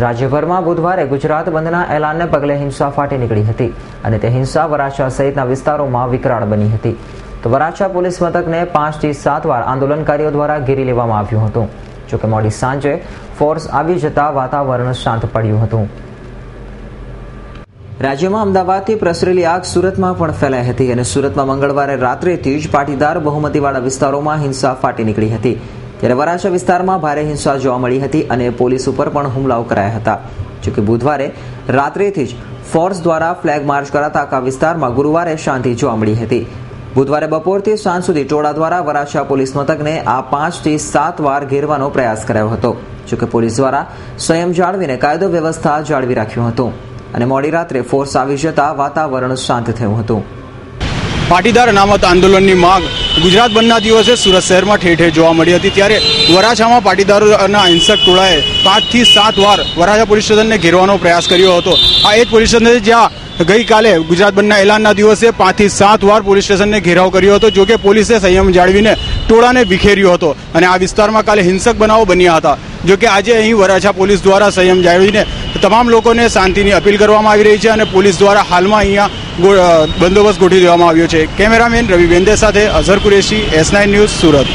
રાજ્યભરમાં બુધવારે ગુજરાત બંધના એલાનને પગલે હિંસા ફાટી નીકળી હતી અને તે હિંસા વરાછા સહિતના વિસ્તારોમાં વિકરાળ બની હતી. તો વરાછા પોલીસ મથકને 5 થી 7 વાર આંદોલનકારીઓ દ્વારા ઘેરી લેવામાં આવ્યું હતું. જોકે મોડી સાંજે ફોર્સ આવી જતા વાતાવરણ શાંત પડ્યું હતું. રાજ્યમાં અમદાવાદથી પ્રસરેલી આગ સુરતમાં પણ ફેલાઈ હતી અને સુરતમાં મંગળવારે રાત્રેથી જ પાટીદાર બહુમતીવાળા વિસ્તારોમાં હિંસા ફાટી નીકળી હતી. ત્યારે વરાછા વિસ્તારમાં ભારે હિંસા જોવા મળી હતી અને પોલીસ ઉપર પણ હુમલાઓ કરાયા હતા. જોકે બુધવારે રાત્રેથી જ ફોર્સ દ્વારા ફ્લેગ માર્ચ કરાતા આખા વિસ્તારમાં ગુરુવારે શાંતિ જોવા મળી હતી. બુધવારે બપોરથી સાંજ સુધી ટોળા દ્વારા વરાછા પોલીસ મથકને આ 5 થી 7 વાર ઘેરવાનો પ્રયાસ કરાયો હતો. જોકે પોલીસ દ્વારા સંયમ જાળવીને કાયદો વ્યવસ્થા જાળવી રાખ્યું હતું અને મોડી રાત્રે ફોર્સ આવી જતા વાતાવરણ શાંત થયું હતું. પાટીદાર અનામત આંદોલનની માંગ ગુજરાત બંધના દિવસે સુરત શહેરમાં ઠેર ઠેર જોવા મળી હતી. ત્યારે વરાછામાં પાટીદારોના હિંસક ટોળાએ 5 થી 7 વાર વરાછા પોલીસ સ્ટેશનને ઘેરવાનો પ્રયાસ કર્યો હતો. આ એ જ પોલીસ સ્ટેશન જ્યાં ગઈકાલે ગુજરાત બંધના એલાનના દિવસે 5 થી 7 વાર પોલીસ સ્ટેશનને ઘેરાવ કર્યો હતો. જોકે પોલીસે સંયમ જાળવીને ટોળાને વિખેર્યો હતો અને આ વિસ્તારમાં કાલે હિંસક બનાવો બન્યા હતા. જોકે આજે અહીં વરાછા પોલીસ દ્વારા સંયમ જાળવીને તમામ લોકોને શાંતિની અપીલ કરવામાં આવી રહી છે અને પોલીસ દ્વારા હાલમાં અહીંયા બંદોબસ્ત ગોઠવી દેવામાં આવ્યો છે. કેમેરામેન રવિ બેન્દે સાથે અઝહર કુરેશી, S9 ન્યૂઝ, સુરત.